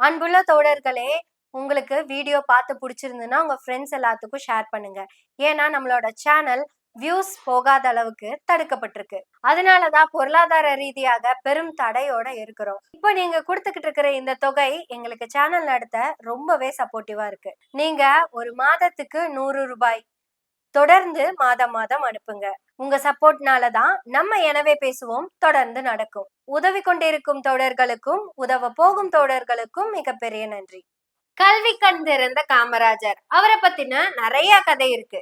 அன்புள்ள தோழர்களே, உங்களுக்கு வீடியோ பார்த்து பிடிச்சிருந்துன்னா உங்க ஃப்ரெண்ட்ஸ் எல்லாத்துக்கும் ஷேர் பண்ணுங்க. ஏன்னா நம்மளோட சேனல் வியூஸ் போகாத அளவுக்கு தடுக்கப்பட்டிருக்கு. அதனாலதான் பொருளாதார ரீதியாக பெரும் தடையோட இருக்கிறோம். இப்போ நீங்க கொடுத்துக்கிட்டு இருக்கிற இந்த தொகை எங்களுக்கு சேனல் நடத்த ரொம்பவே சப்போர்ட்டிவா இருக்கு. நீங்க ஒரு மாதத்துக்கு 100 ரூபாய் தொடர்ந்து மாதம் மாதம் அனுப்புங்க. உங்க சப்போர்ட்னால தான் நம்ம எனவே பேசுவோம் தொடர்ந்து நடக்கும். உதவி கொண்டிருக்கும் தோழர்களுக்கும் உதவ போகும் தோழர்களுக்கும் மிகப்பெரிய நன்றி. கல்வி கண் திறந்த காமராஜர் அவரை பத்தின நிறைய கதை இருக்கு.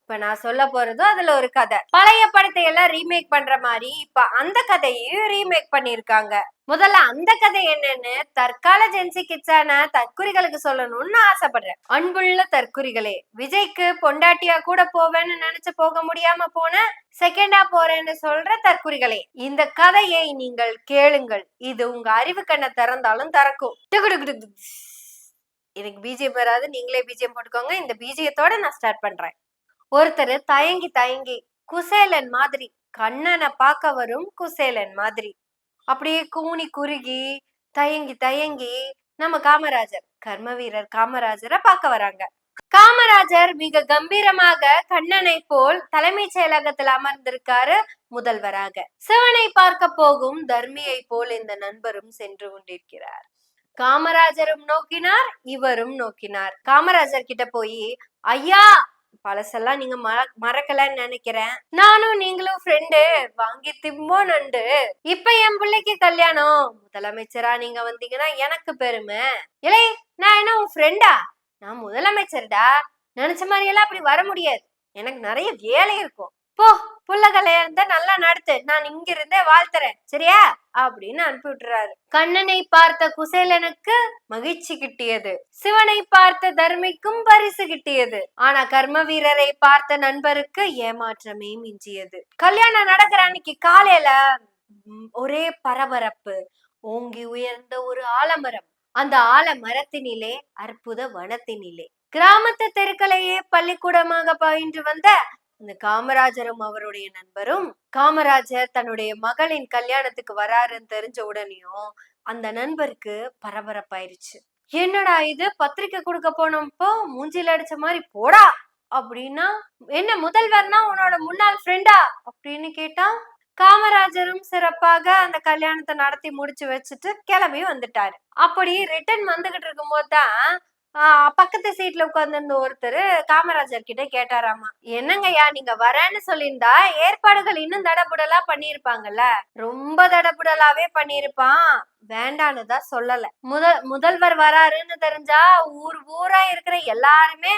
இப்ப நான் சொல்ல போறது அதுல ஒரு கதை. பழைய படத்தை எல்லாம் ரீமேக் பண்ற மாதிரி இப்ப அந்த கதையையும் ரீமேக் பண்ணிருக்காங்க. முதல்ல அந்த கதை என்னன்னு தற்கால ஜென்சி கிட்ஸான தற்குறிகளுக்கு சொல்லணும்னு ஆசைப்படுறேன். அன்புள்ள தற்குறிகளே, விஜய்க்கு பொண்டாட்டியா கூட போவேன்னு நினைச்சு போக முடியாம போன செகண்டா போறேன்னு சொல்ற தற்குறிகளே, இந்த கதையை நீங்கள் கேளுங்கள். இது உங்க அறிவு கண்ணை திறந்தாலும் திறக்கும். எனக்கு பிஜிஎம் வராது, நீங்களே பிஜிஎம் போட்டுக்கோங்க. இந்த பிஜியத்தோட நான் ஸ்டார்ட் பண்றேன். ஒருத்தர் தயங்கி தயங்கி குசேலன் மாதிரி கண்ணனை பார்க்க வரும் குசேலன் மாதிரி அப்படியே கூனி குறுகி தயங்கி தயங்கி நம்ம காமராஜர் கர்ம வீரர் காமராஜரை பார்க்க வராங்க. காமராஜர் மிக கம்பீரமாக கண்ணனை போல் தலைமைச் செயலகத்தில் அமர்ந்திருக்காரு முதல்வராக. சிவனை பார்க்க போகும் தர்மியை போல் இந்த நண்பரும் சென்று கொண்டிருக்கிறார். காமராஜரும் நோக்கினார், இவரும் நோக்கினார். காமராஜர் கிட்ட போய், ஐயா, பழசெல்லாம் நீங்க மறக்கலன்னு நினைக்கிறேன், நானும் நீங்களும் ஃப்ரெண்டு, வாங்கி திம்போ நண்டு. இப்ப என் பிள்ளைக்கு கல்யாணம், முதலமைச்சரா நீங்க வந்தீங்கன்னா எனக்கு பெருமை. இல்லை, நான் என்ன உன் ஃப்ரெண்டா? நான் முதலமைச்சர்டா. நினைச்ச மாதிரி எல்லாம் அப்படி வர முடியாது, எனக்கு நிறைய வேலை இருக்கும். போ, புள்ளகலையா இருந்தா நல்லா நடத்து, நான் இங்க இருந்தே வாழ்த்துறேன், சரியா அப்படின்னு அனுப்பி விட்டுறாரு. கண்ணனை பார்த்த குசேலனுக்கு மகிழ்ச்சி கிட்டியது, சிவனை பார்த்த தர்மிக்கும் பரிசு கிட்டியது. ஆனா கர்ம வீரரை பார்த்த நண்பருக்கு ஏமாற்றமே மிஞ்சியது. கல்யாணம் நடக்கிற அன்னைக்கு காலையில ஒரே பரபரப்பு. ஓங்கி உயர்ந்த ஒரு ஆலமரம், அந்த ஆலமரத்தினிலே அற்புத வனத்தினிலே கிராமத்து தெருக்களையே பள்ளிக்கூடமாக பயின்று வந்த இந்த காமராஜரும் அவருடைய நண்பரும், காமராஜர் தன்னுடைய மகளின் கல்யாணத்துக்கு வராருன்னு தெரிஞ்ச உடனேயும் அந்த நண்பருக்கு பரபரப்பாயிருச்சு. என்னடா இது, பத்திரிக்கை கொடுக்க போனப்போ மூஞ்சில அடிச்ச மாதிரி போடா அப்படின்னா, என்ன முதல்வர்னா உன்னோட முன்னாள் ஃப்ரெண்டா அப்படின்னு கேட்டா, காமராஜரும் சிறப்பாக அந்த கல்யாணத்தை நடத்தி முடிச்சு வச்சுட்டு கிளம்பி வந்துட்டாரு. அப்படி ரிட்டர்ன் வந்துகிட்டு இருக்கும் போதுதான் பக்கத்து சீட்ல உட்கார்ந்து ஒருத்தர் காமராஜர் கிட்ட கேட்டாராமா, என்னங்கய்யா நீங்க வரேன்னு சொல்லியிருந்தா ஏற்பாடுகள் இன்னும் தடபுடலா பண்ணிருப்பாங்கல்ல. ரொம்ப தடபுடலாவே பண்ணிருப்பான், வேண்டான்னு தான் சொல்லல. முதல்வர் வராருன்னு தெரிஞ்சா ஊரா இருக்கிற எல்லாருமே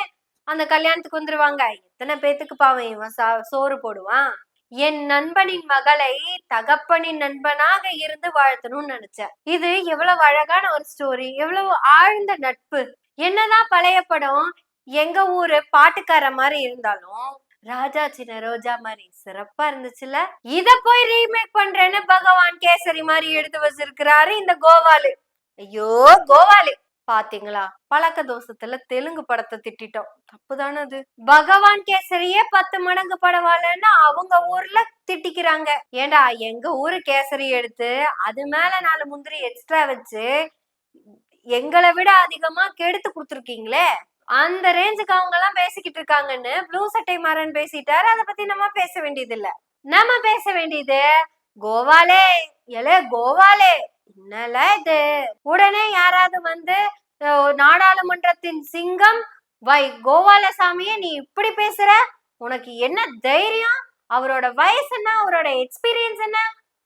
அந்த கல்யாணத்துக்கு வந்துருவாங்க. எத்தனை பேத்துக்கு பாவம் இவன் சோறு போடுவான். என் நண்பனின் மகளை தகப்பனின் நண்பனாக இருந்து வாழ்த்தணும்னு நினைச்சேன். இது எவ்வளவு அழகான ஒரு ஸ்டோரி, எவ்வளவு ஆழ்ந்த நட்பு. என்னதான் பழைய படம் எங்க ஊரு பாட்டுக்கார மாதிரி இருந்தாலும் ராஜா சின்ன ரோஜா மாதிரி சிறப்பா இருந்துச்சுல. இத போய் ரீமேக் பண்றேன்னு பகவான் கேசரி மாதிரி எடுத்து வச்சிருக்கிறாரு இந்த கோவாலு. ஐயோ கோவாலு, பாத்தீங்களா, பழக்க தோஷத்துல தெலுங்கு படத்தை திட்டோம், தப்புதானே அது. பகவான் கேசரியே 10 மடங்கு படவாலன்னு அவங்க ஊர்ல திட்டிக்கிறாங்க. ஏண்டா எங்க ஊரு கேசரி எடுத்து அது மேல 4 முந்திரி எக்ஸ்ட்ரா வச்சு எங்களை விட அதிகமா கெடுத்து கொடுத்துருக்கீங்களே, அந்த ரேஞ்சுக்கு அவங்க எல்லாம் பேசிக்கிட்டு இருக்காங்கன்னு ப்ளூ சட்டை மாறன் பேசிட்டாரு. அதை பத்தி நம்ம பேச வேண்டியது இல்ல. நம்ம பேச வேண்டியது கோவாலே, எலே கோவாலே என்னல இது. உடனே யாராவது வந்து, நாடாளுமன்றத்தின் சிங்கம் கோபாலசாமியே நீ இப்படி பேசுற, உனக்கு என்ன தைரியம், அவரோட வயசு என்ன, அவரோட எக்ஸ்பீரியன்ஸ் என்ன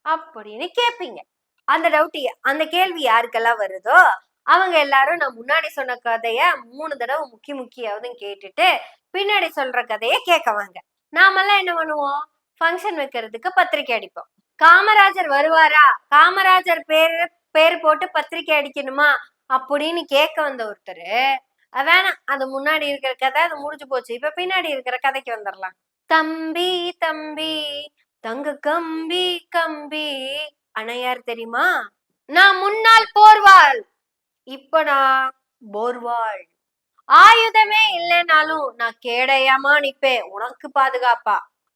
அப்படின்னு கேட்பீங்க. அந்த டவுட், அந்த கேள்வி யாருக்கெல்லாம் வருதோ அவங்க எல்லாரும் நான் முன்னாடி சொன்ன கதைய 3 தடவை முக்கியாவது கேட்டுட்டு பின்னாடி சொல்ற கதைய கேட்கவாங்க. நாமெல்லாம் என்ன பண்ணுவோம், ஃபங்க்ஷன் வைக்கிறதுக்கு பத்திரிக்கை அடிப்போம். காமராஜர் வருவாரா, காமராஜர் பேரு போட்டு பத்திரிக்கை அடிக்கணுமா அப்படின்னு கேட்க வந்த ஒருத்தர், வேணாம் அது முன்னாடி இருக்கிற கதை, அது முடிஞ்சு போச்சு, இப்ப பின்னாடி இருக்கிற கதைக்கு வந்துடலாம். தம்பி தம்பி தங்க கம்பி கம்பி அணையார் தெரியுமா, நான் முன்னாள் போர்வாள், இப்ப நான் போர்வாள். ஆயுதமே இல்லைனாலும் நான் கேடயமா நிப்பேன் உனக்கு பாதுகாப்பா.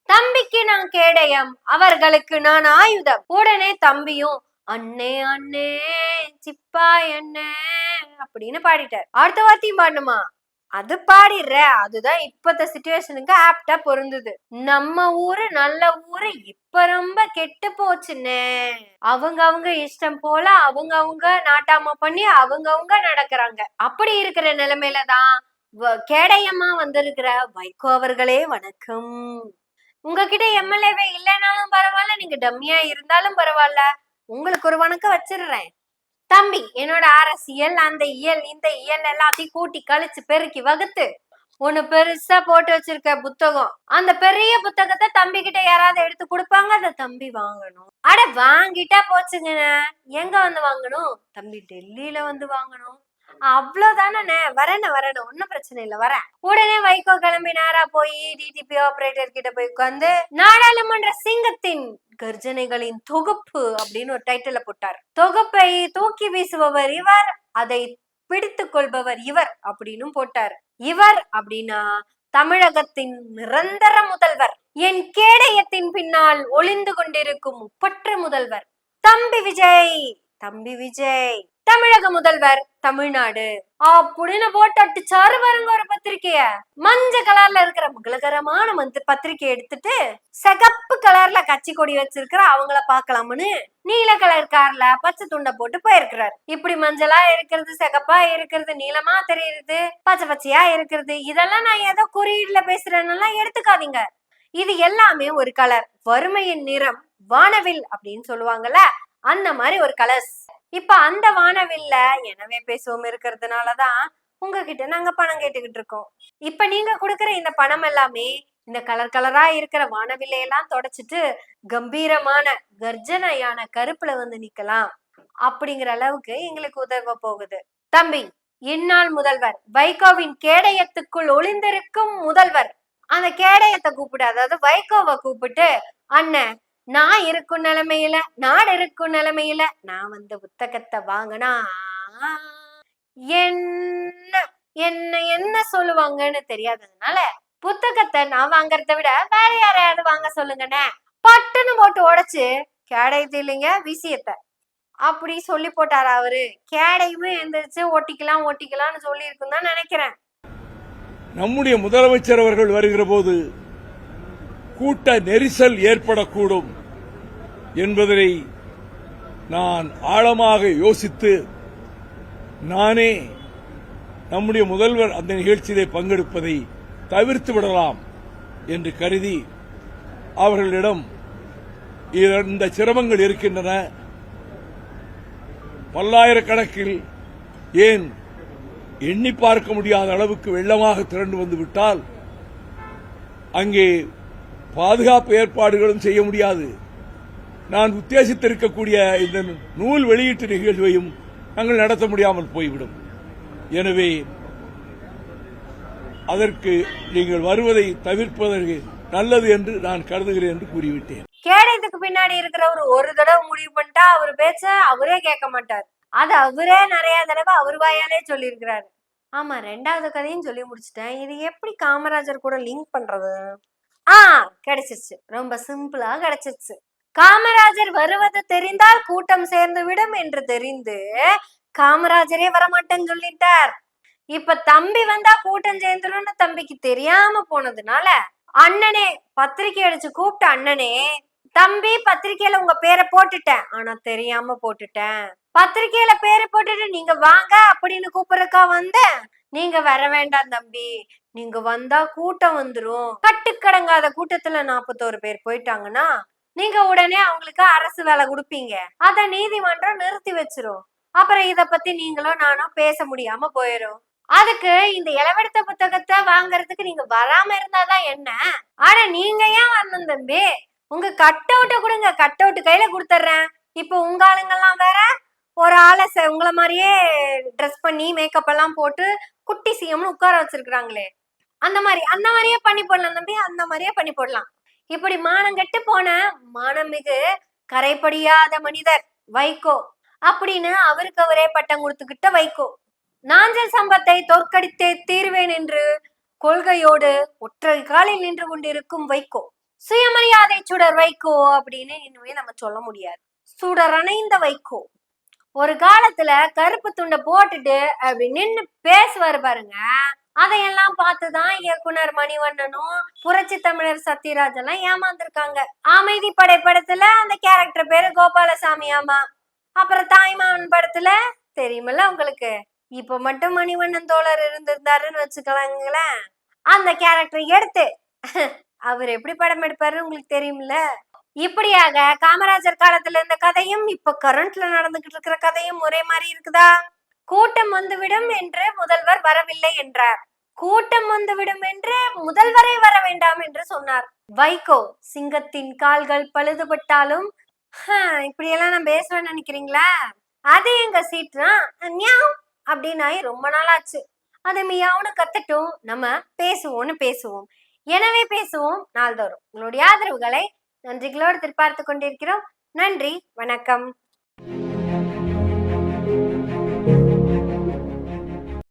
தம்பிக்கு நான் கேடயம், அவர்களுக்கு நான் ஆயுதம். உடனே தம்பியும் அண்ணே அண்ணே சிப்பாய் அண்ணே அப்படின்னு பாடிட்டார். அடுத்த வார்த்தையும் பாடணுமா? அது பாடிடுற. அதுதான் இப்பத்த சிச்சுவேஷனுக்கு ஆப்டா பொருந்தது. நம்ம ஊரு நல்ல ஊரு இப்ப ரொம்ப கெட்டு போச்சுன்னே. அவங்க இஷ்டம் போல அவங்க நாட்டாம பண்ணி அவங்க நடக்கிறாங்க. அப்படி இருக்கிற நிலைமையில தான் கேடயமா வந்திருக்கிற வைகோ அவர்களே வணக்கம். உங்ககிட்ட எம்எல்ஏவே இல்லைனாலும் பரவாயில்ல, நீங்க டம்மியா இருந்தாலும் பரவாயில்ல, உங்களுக்கு ஒரு வணக்கம் வச்சிடுறேன். தம்பி என்னோட அரசியல் அந்த இயல் இந்த இயல் எல்லாத்தையும் கூட்டி கழிச்சு பெருக்கி வகுத்து ஒண்ணு பெருசா போட்டு வச்சிருக்க புத்தகம். அந்த பெரிய புத்தகத்தை தம்பி கிட்ட யாராவது எடுத்து கொடுப்பாங்க, அதை தம்பி வாங்கணும். அட வாங்கிட்டா போச்சுங்க. எங்க வந்து வாங்கணும்? தம்பி டெல்லியில வந்து வாங்கணும். அவ்வளவுதானே. வரணும் ஒன்னும் பிரச்சனை இல்ல, வரேன். உடனே வைகோ கிளம்பி நேரா போய் டிடிபி ஆபரேட்டர் கிட்ட போய் உட்கார்ந்து நாடாளுமன்ற சிங்கத்தின் கர்ஜனைகளின் தொகுப்பு அப்படின்னு ஒரு டைட்டில போட்டார். தொகுப்பை தூக்கி வீசுபவர் இவர், அதை பிடித்துக் கொள்பவர் இவர் அப்படின்னு போட்டார். இவர் அப்படின்னா தமிழகத்தின் நிரந்தர முதல்வர், என் கேடயத்தின் பின்னால் ஒளிந்து கொண்டிருக்கும் ஒப்பற்ற முதல்வர் தம்பி விஜய். தம்பி விஜய் தமிழக முதல்வர் தமிழ்நாடு அப்படின்னு போட்டு அடிச்சாரு பாருங்க ஒரு பத்திரிக்கைய. மஞ்ச கலர்ல இருக்கிற மங்களகரமான பத்திரிக்கை எடுத்துட்டு சிகப்பு கலர்ல கட்சி கொடி வச்சிருக்கிற அவங்கள பாக்கலாம்னு நீல கலர் கார்ல பச்சை துண்டை போட்டு போயிருக்கிறாரு. இப்படி மஞ்சளா இருக்கிறது, சிகப்பா இருக்கிறது, நீளமா தெரியுது, பச்சை பச்சையா இருக்கிறது, இதெல்லாம் நான் ஏதோ குறியீடுல பேசுறேன்னு எடுத்துக்காதீங்க. இது எல்லாமே ஒரு கலர். வறுமையின் நிறம் வானவில் அப்படின்னு சொல்லுவாங்கல்ல, அந்த மாதிரி ஒரு கலர்ஸ். இப்ப அந்த வானவில்ல எனவே பேசுவோம் இருக்கிறதுனாலதான் உங்ககிட்ட நாங்க பணம் கேட்டுக்கிட்டு இருக்கோம். இப்ப நீங்க கொடுக்குற இந்த பணம் எல்லாமே இந்த கலர் கலரா இருக்கிற வானவில்லையெல்லாம் தொடச்சிட்டு கம்பீரமான கர்ஜனையான கருப்புல வந்து நிக்கலாம் அப்படிங்கிற அளவுக்கு எங்களுக்கு உதவ போகுது. தம்பி இந்நாள் முதல்வர் வைகோவின் கேடயத்துக்குள் ஒளிந்திருக்கும் முதல்வர். அந்த கேடயத்தை கூப்பிட்டு, அதாவது வைகோவை கூப்பிட்டு, அண்ணன் நான் இருக்கும் நிலைமையில, நாடு இருக்கும் நிலைமையில நான் வந்து புத்தகத்தை வாங்கினா என்ன சொல்லுவாங்கன்னு தெரியாததுனால புத்தகத்தை நான் வாங்கறத விட வேற யாரையாவது வாங்க சொல்லுங்கண்ணே பட்டுன்னு போட்டு உடைச்சு கேடயத்தை இல்லைங்க விஷயத்த அப்படி சொல்லி போட்டாரு அவரு. கேடையுமே எந்திரிச்சு ஒட்டிக்கலாம்னு சொல்லி இருக்கும் தான் நினைக்கிறேன். நம்முடைய முதலமைச்சர் அவர்கள் வருகிற போது கூட்ட நெரிசல் ஏற்படக்கூடும் என்பதை நான் ஆழமாக யோசித்து நானே நம்முடைய முதல்வர் அந்த நிகழ்ச்சியிலே பங்கெடுப்பதை தவிர்த்து விடலாம் என்று கருதி அவர்களிடம் இந்த சிரமங்கள் இருக்கின்றன, பல்லாயிரக்கணக்கில் ஏன் எண்ணி பார்க்க முடியாத அளவுக்கு வெள்ளமாக திரண்டு வந்து விட்டால் அங்கே பாதுகாப்பு ஏற்பாடுகளும் செய்ய முடியாது. நான் உத்தேசித்திருக்கக்கூடிய இந்த நூல் வெளியீட்டு நிகழ்வையும் நாங்கள் நடத்த முடியாமல் போய்விடும். எனவே அதற்கு நீங்கள் வருவதை தவிர்ப்பதற்கு நல்லது என்று நான் கருதுகிறேன் என்று கூறிவிட்டேன். கேடயத்துக்கு பின்னாடி இருக்கிறவர் ஒரு தடவை முடிவு பண்ணிட்டா அவர் பேச்ச அவரே கேட்க மாட்டார். அது அவரே நிறைய தடவை அவர் வாயாலே சொல்லி இருக்கிறாரு. ஆமா, ரெண்டாவது கதையும் சொல்லி முடிச்சுட்டேன். இது எப்படி காமராஜர் கூட லிங்க் பண்றது? கிடைச்சிருச்சு. ரொம்ப சிம்பிளா கிடைச்சிருச்சு. காமராஜர் வருவது தெரிந்தால் கூட்டம் சேர்ந்து விடும் என்று தெரிந்து காமராஜரே வரமாட்டேன்னு சொல்லிட்டார். இப்ப தம்பி வந்தா கூட்டம் சேர்ந்துடும் தம்பிக்கு தெரியாம போனதுனால அண்ணனே பத்திரிக்கை அடிச்சு கூப்பிட்ட அண்ணனே, தம்பி பத்திரிக்கையில உங்க பேரை போட்டுட்டேன், ஆனா தெரியாம போட்டுட்டேன். பத்திரிக்கையில பேரை போட்டுட்டு நீங்க வாங்க அப்படின்னு கூப்பிடுறக்கா வந்தேன். நீங்க வர வேண்டாம் தம்பி, நீங்க வந்தா கூட்டம் வந்துரும். கட்டுக்கடங்காத கூட்டத்துல 41 பேர் போயிட்டாங்கன்னா நீங்க உடனே அவங்களுக்கு அரசு வேலை கொடுப்பீங்க. அத நீதிமன்றம் நிறுத்தி வச்சிரும். அப்புறம் இத பத்தி நீங்களும் நானும் பேச முடியாம போயிரும். அதுக்கு இந்த இளவெடுத்த புத்தகத்தை வாங்கறதுக்கு நீங்க வராம இருந்தாதான் என்ன? ஆனா நீங்க ஏன் வரணும் தம்பி? உங்க கட் அவுட்ட கொடுங்க, கட் அவுட் கையில கொடுத்துட்றேன். இப்ப உங்க ஆளுங்கெல்லாம் வேற ஒரு ஆளை உங்களை மாதிரியே ட்ரெஸ் பண்ணி மேக்கப் எல்லாம் போட்டு குட்டி சிஎம்னு உட்கார வச்சிருக்காங்களே, அந்த மாதிரியே பண்ணி போடலாம் தம்பி, அந்த மாதிரியே பண்ணி போடலாம். இப்படி மானம் கெட்டு போன மானமிகு கரைப்படியாத மனிதர் வைகோ அப்படின்னு அவருக்கு அவரே பட்டம் கொடுத்துக்கிட்ட வைகோ, நாஞ்சல் சம்பத்தை தோற்கடித்தே தீர்வேன் என்று கொள்கையோடு ஒற்றை காலில் நின்று கொண்டிருக்கும் வைகோ, சுயமரியாதை சுடர் வைகோ அப்படின்னு இனிமே நம்ம சொல்ல முடியாது. சுடரணைந்த வைகோ. ஒரு காலத்துல கருப்பு துண்டை போட்டுட்டு அப்படி நின்னு பேசுவாரு பாருங்க. அதையெல்லாம் பார்த்துதான் இயக்குனர் மணிவண்ணனும் புரட்சி தமிழர் சத்யராஜ் எல்லாம் ஏமாந்துருக்காங்க. அமைதி படை படத்துல அந்த கேரக்டர் பேரு கோபாலசாமி. ஆமா. அப்புறம் தாய்மாமன் படத்துல தெரியுமில்ல உங்களுக்கு. இப்ப மட்டும் மணிவண்ணன் தோழர் இருந்திருந்தாருன்னு வச்சுக்கலாங்களேன், அந்த கேரக்டர் எடுத்து அவர் எப்படி படம் எடுப்பாரு உங்களுக்கு தெரியுமில்ல. இப்படியாக காமராஜர் காலத்துல இருந்த கதையும் இப்ப கரண்ட்ல நடந்துகிட்டு இருக்கிற கதையும் ஒரே மாதிரி இருக்குதா? கூட்டம் வந்துவிடும் என்று முதல்வர் வரவில்லை என்றார். கூட்டம் வந்துவிடும் என்று முதல்வரை வர வேண்டாம் என்று சொன்னார். வைகோ சிங்கத்தின் கால்கள் பழுதுபட்டாலும் இப்படியெல்லாம் நான் பேசுவேன்னு நினைக்கிறீங்களா? அது எங்க சீட்னா நியாவ் அப்படின்னு ரொம்ப நாள் ஆச்சு. அது மியாவுன்னு கத்துட்டும் நம்ம பேசுவோம். எனவே பேசுவோம் நாள்தோறும். உங்களுடைய ஆதரவுகளை நன்றிகளோடு எதிர்பார்த்து கொண்டிருக்கிறோம். நன்றி, வணக்கம்.